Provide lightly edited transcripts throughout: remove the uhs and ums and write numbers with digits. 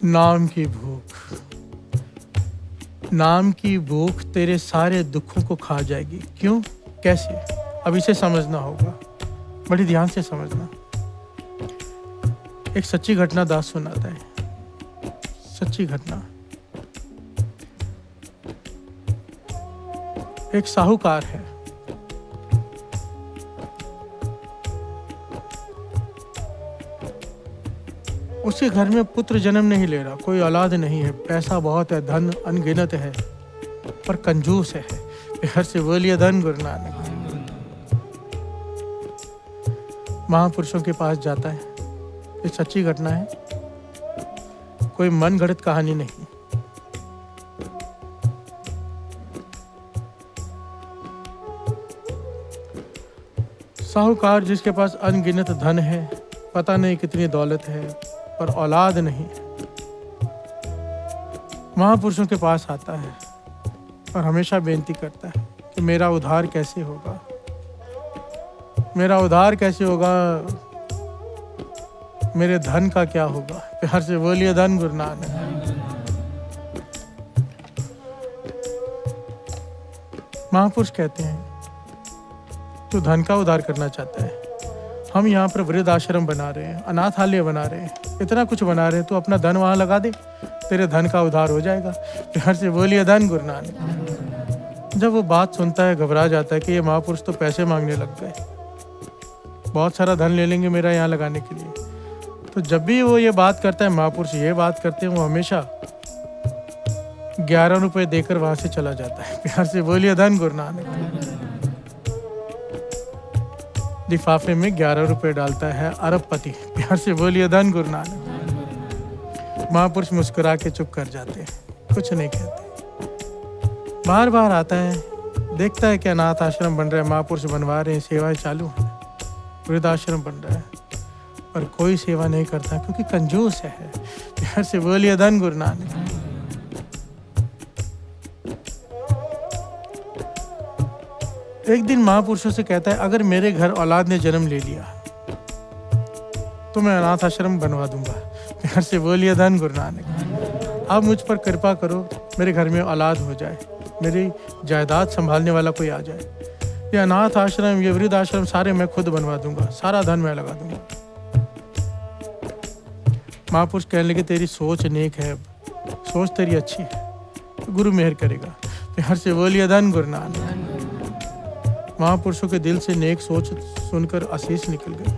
नाम की भूख, नाम की भूख तेरे सारे दुखों को खा जाएगी। क्यों, कैसे? अब इसे समझना होगा, बड़ी ध्यान से समझना। एक सच्ची घटना दास सुनाता है, सच्ची घटना। एक साहूकार है, उसके घर में पुत्र जन्म नहीं ले रहा, कोई औलाद नहीं है, पैसा बहुत है, धन अनगिनत है, पर कंजूस है। बिहार से बोलिए धन गुरु नानक। महापुरुषों के पास जाता है, ये सच्ची घटना है, कोई मन गढ़ंत कहानी नहीं। साहूकार जिसके पास अनगिनत धन है, पता नहीं कितनी दौलत है, पर औलाद नहीं, महापुरुषों के पास आता है और हमेशा बेनती करता है कि मेरा उद्धार कैसे होगा, मेरा उद्धार कैसे होगा, मेरे धन का क्या होगा। प्यार से बोलिए धन गुरु नानक। महापुरुष कहते हैं तू धन का उद्धार करना चाहता है, हम यहाँ पर वृद्ध आश्रम बना रहे हैं, अनाथालय बना रहे हैं, इतना कुछ बना रहे हैं, तो अपना धन वहां लगा दे, तेरे धन का उद्धार हो जाएगा। प्यार से बोलिए धन गुरु नानक। जब वो बात सुनता है घबरा जाता है कि ये महापुरुष तो पैसे मांगने लग गए, बहुत सारा धन ले लेंगे मेरा यहाँ लगाने के लिए। तो जब भी वो ये बात करता है, महापुरुष ये बात करते हैं, वो हमेशा 11 रुपए देकर वहां से चला जाता है। प्यार से बोलिए धन गुरु नानक। लिफाफे में 11 रुपए डालता है अरबपति। प्यार से बोलिए धन गुरु नानक। महापुरुष मुस्कुरा के चुप कर जाते हैं, कुछ नहीं कहते। बार बार आता है, देखता है कि अनाथ आश्रम बन रहा है, महापुरुष बनवा रहे हैं, सेवाएं चालू हैं, वृद्धाश्रम बन रहा है, पर कोई सेवा नहीं करता क्योंकि कंजूस है। प्यार से बोलिए धन गुरु नानक। एक दिन महापुरुषों से कहता है, अगर मेरे घर औलाद ने जन्म ले लिया तो मैं अनाथ आश्रम बनवा दूंगा। प्यार से बोलिए धन गुरु नानक। आप मुझ पर कृपा करो, मेरे घर में औलाद हो जाए, मेरी जायदाद संभालने वाला कोई आ जाए, ये अनाथ आश्रम, ये वृद्ध आश्रम सारे मैं खुद बनवा दूंगा, सारा धन मैं लगा दूंगा। महापुरुष कहने लगे, तेरी सोच नेक है, सोच तेरी अच्छी है, तो गुरु मेहर करेगा। प्यार से बोलिए धन गुरु नानक। महापुरुषों के दिल से नेक सोच सुनकर आशीष निकल गई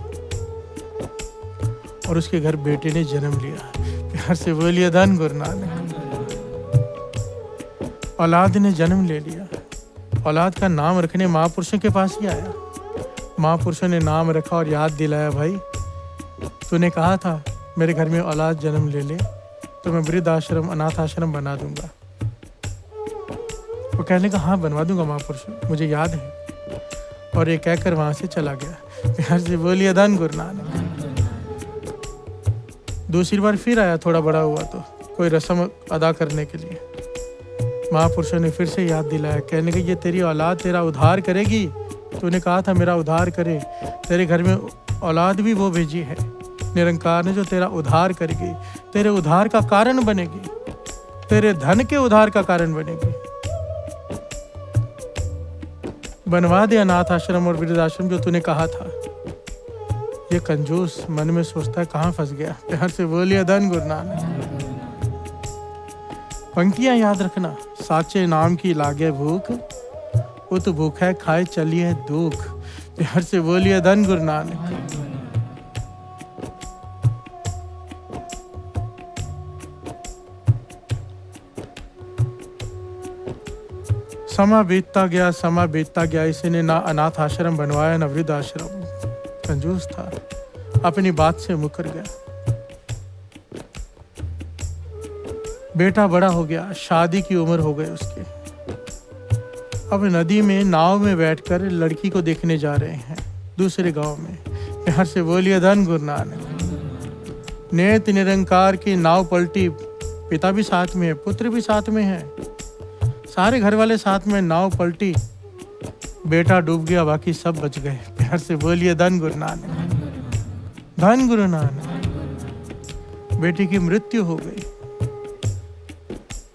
और उसके घर बेटे ने जन्म लिया। प्यार से बोलिए धन गुरु नानक। औलाद ने जन्म ले लिया, औलाद का नाम रखने महापुरुषों के पास ही आया। महापुरुषों ने नाम रखा और याद दिलाया, भाई तूने कहा था मेरे घर में औलाद जन्म ले ले तो मैं वृद्ध आश्रम, अनाथ आश्रम बना दूंगा। वो कहने का हाँ बनवा दूंगा महापुरुष, मुझे याद है, और ये कहकर वहां से चला गया। प्यार से बोलिए धन गुरु नानक। दूसरी बार फिर आया, थोड़ा बड़ा हुआ तो कोई रस्म अदा करने के लिए। महापुरुषों ने फिर से याद दिलाया, कहने के ये तेरी औलाद तेरा उद्धार करेगी, तूने कहा था मेरा उद्धार करे, तेरे घर में औलाद भी वो भेजी है निरंकार ने जो तेरा उद्धार करेगी, तेरे उद्धार का कारण बनेगी, तेरे धन के उद्धार का कारण बनेगी। बनवा दे अनाथ आश्रम और वृद्धाश्रम जो तूने कहा था। ये कंजूस मन में सोचता है, कहाँ फंस गया। प्यार से बोलिए धन गुरु नानक। पंक्तियां याद रखना, साचे नाम की लागे भूख, उत भूखा खाए चलिए दुख। प्यार से बोलिए धन गुरु नानक। समा बीतता गया, समा बीतता गया, इसने ना अनाथ आश्रम बनवाया ना वृद्ध आश्रम। कंजूस था, अपनी बात से मुकर गया। बेटा बड़ा हो गया, शादी की उम्र हो गई उसकी। अब नदी में नाव में बैठकर लड़की को देखने जा रहे हैं दूसरे गांव में। प्यार से बोलिए धन गुरु नानक। नेत निरंकार की नाव पलटी, पिता भी साथ में है, पुत्र भी साथ में है, सारे घर वाले साथ में, नाव पलटी, बेटा डूब गया, बाकी सब बच गए। प्यार से बोलिए धन गुरु नानक। धन गुरु नानक। बेटी की मृत्यु हो गई।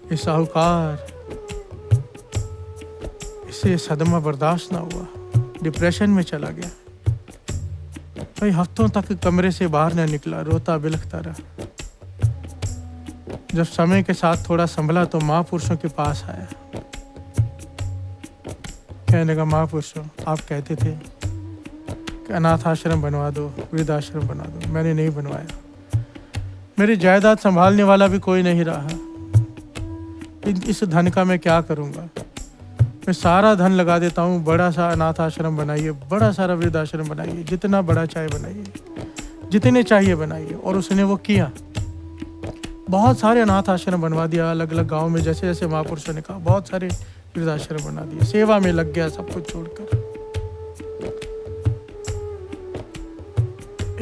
ये साहूकार, इसे सदमा बर्दाश्त ना हुआ, डिप्रेशन में चला गया। कई हफ्तों तक कमरे से बाहर न निकला, रोता बिलखता रहा। जब समय के साथ थोड़ा संभला तो महापुरुषों के पास आया। कहने लगा, महापुरुषों, आप कहते थे कि अनाथ आश्रम बनवा दो, वृद्धाश्रम बना दो। मैंने नहीं बनवाया। मेरी जायदाद संभालने वाला भी कोई नहीं रहा। इस धन का मैं क्या करूँगा? मैं सारा धन लगा देता हूँ, बड़ा सा अनाथ आश्रम बनाइए, बड़ा सारा वृद्धाश्रम बनाइए, जितना बड़ा चाहे बनाइए, जितने चाहिए बनाइए। और उसने वो किया। बहुत सारे अनाथ आश्रम बनवा दिया अलग अलग गाँव में, जैसे जैसे महापुरुषों ने कहा। बहुत सारे वृद्धाश्रम बना दिए, सेवा में लग गया सब कुछ छोड़कर।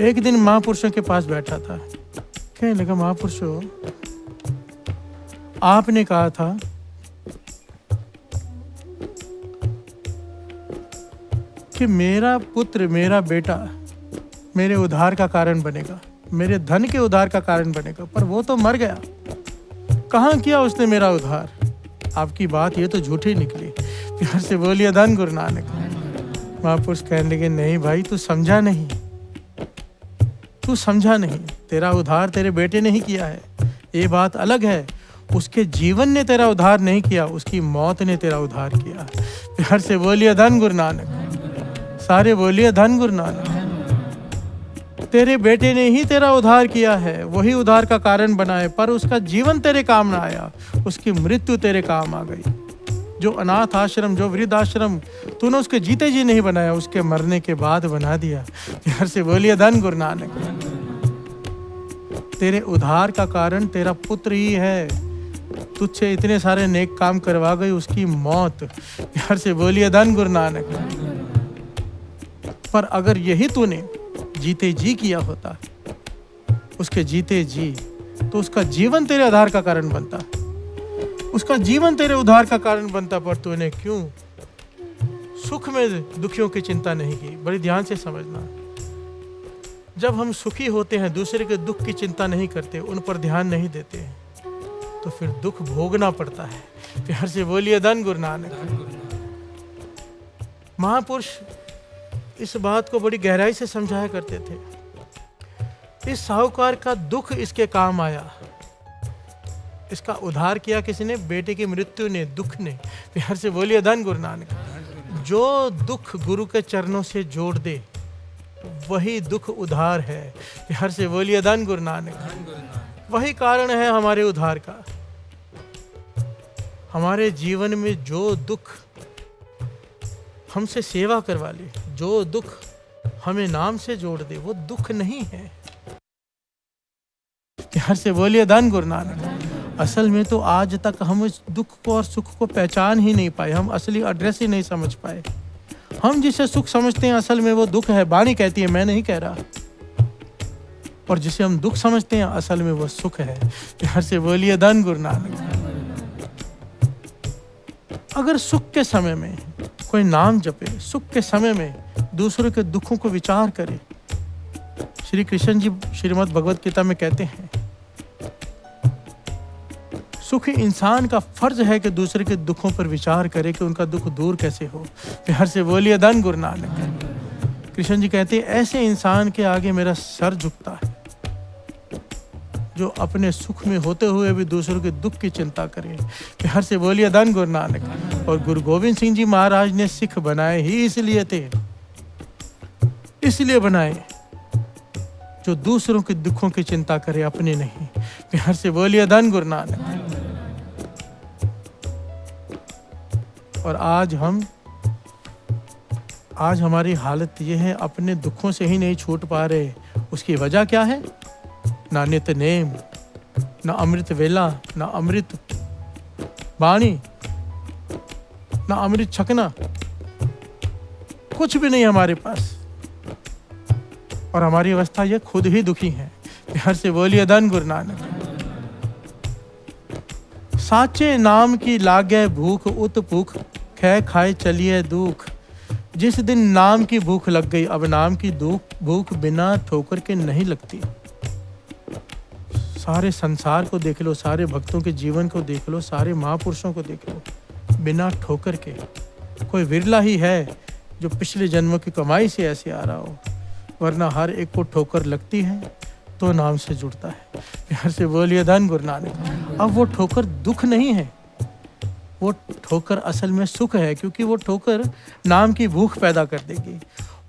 एक दिन महापुरुषों के पास बैठा था। कहने लगा, महापुरुषों, आपने कहा था कि मेरा पुत्र, मेरा बेटा मेरे उद्धार का कारण बनेगा, मेरे धन के उद्धार का कारण बनेगा, पर वो तो मर गया। कहाँ किया उसने मेरा उद्धार? आपकी बात ये तो झूठी निकली। प्यार से बोलिए, धन गुरु नानक। महापुरुष कहने लगे, नहीं भाई, तू समझा नहीं, तू समझा नहीं। तेरा उद्धार तेरे बेटे ने ही किया है, ये बात अलग है। उसके जीवन ने तेरा उद्धार नहीं किया, उसकी मौत ने तेरा उद्धार किया। प्यार से बोलिए, धन गुरु नानक। सारे बोलिए, धन गुरु नानक। तेरे बेटे ने ही तेरा उद्धार किया है, वही उद्धार का कारण बना है, पर उसका जीवन तेरे काम ना आया, उसकी मृत्यु तेरे काम आ गई। जो अनाथ आश्रम, जो वृद्ध आश्रम तूने उसके जीते जी नहीं बनाया, उसके मरने के बाद बना दिया। प्यार से बोलिए, धन गुरु नानक। तेरे उद्धार का कारण तेरा पुत्र ही है। तुझसे इतने सारे नेक काम करवा गई, उसकी मौत। प्यार से बोलिए, धन गुरु नानक। पर अगर यही तूने जीते जी किया होता, उसके जीते जी, तो उसका जीवन तेरे आधार का कारण बनता, उसका जीवन तेरे उद्धार का कारण बनता। पर तूने क्यों सुख में दुखियों की चिंता नहीं की? बड़ी ध्यान से समझना। जब हम सुखी होते हैं, दूसरे के दुख की चिंता नहीं करते, उन पर ध्यान नहीं देते, तो फिर दुख भोगना पड़ता है। प्यार से बोलिए, धन गुरु नानक। महापुरुष इस बात को बड़ी गहराई से समझाया करते थे। इस साहूकार का दुख इसके काम आया। इसका उद्धार किया किसने? बेटे की मृत्यु ने, दुख ने। प्यार से बोलिए, धन गुरु नानक। जो दुख गुरु के चरणों से जोड़ दे, वही दुख उद्धार है। प्यार से बोलिए, धन गुरु नानक। वही कारण है हमारे उद्धार का। हमारे जीवन में जो दुख हमसे सेवा करवा ले, जो दुख हमें नाम से जोड़ दे, वो दुख नहीं है। प्यार से बोलिए, धन गुरु नानक। असल में तो आज तक हम इस दुख को और सुख को पहचान ही नहीं पाए, हम असली एड्रेस ही नहीं समझ पाए। हम जिसे सुख समझते हैं, असल में वो दुख है। वाणी कहती है, मैं नहीं कह रहा। और जिसे हम दुख समझते हैं, असल में वो सुख है। प्यार से बोलिए, धन गुरु नानक। अगर सुख के समय में कोई नाम जपे, सुख के समय में दूसरों के दुखों को विचार करे, श्री कृष्ण जी श्रीमद् भगवत गीता में कहते हैं, सुखी इंसान का फर्ज है कि दूसरे के दुखों पर विचार करे कि उनका दुख दूर कैसे हो। प्यार से बोलिए, धन गुरु नानक। कृष्ण जी कहते हैं, ऐसे इंसान के आगे मेरा सर झुकता है जो अपने सुख में होते हुए भी दूसरों के दुख की चिंता करे। प्यार से बोलिए, धन गुरु नानक। और गुरु गोविंद सिंह जी महाराज ने सिख बनाए ही इसलिए थे, इसलिए बनाए जो दूसरों के दुखों की चिंता करे, अपने नहीं। प्यार से बोलिए, धन गुरु नानक। और आज हमारी हालत ये है, अपने दुखों से ही नहीं छूट पा रहे। उसकी वजह क्या है? ना नित नेम, ना अमृत वेला, ना अमृत वाणी, ना अमृत छकना, कुछ भी नहीं हमारे पास। और हमारी अवस्था ये खुद ही दुखी है। प्यार से बोलिए, धन गुरु नानक। साचे नाम की लागे भूख, उत भूख खे खाए चलिए दुख। जिस दिन नाम की भूख लग गई, अब नाम की भूख बिना ठोकर के नहीं लगती। सारे संसार को देख लो, सारे भक्तों के जीवन को देख लो, सारे महापुरुषों को देख लो, बिना ठोकर के कोई विरला ही है जो पिछले जन्म की कमाई से ऐसे आ रहा हो, वरना हर एक को ठोकर लगती है तो नाम से जुड़ता है। प्यार से बोलिए धन गुरु नानक। अब वो ठोकर दुख नहीं है, वो ठोकर असल में सुख है, क्योंकि वो ठोकर नाम की भूख पैदा कर देगी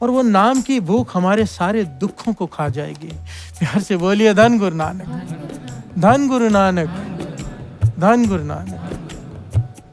और वो नाम की भूख हमारे सारे दुखों को खा जाएगी। प्यार से बोलिए धन गुरु नानक, धन गुरु नानक, धन गुरु नानक।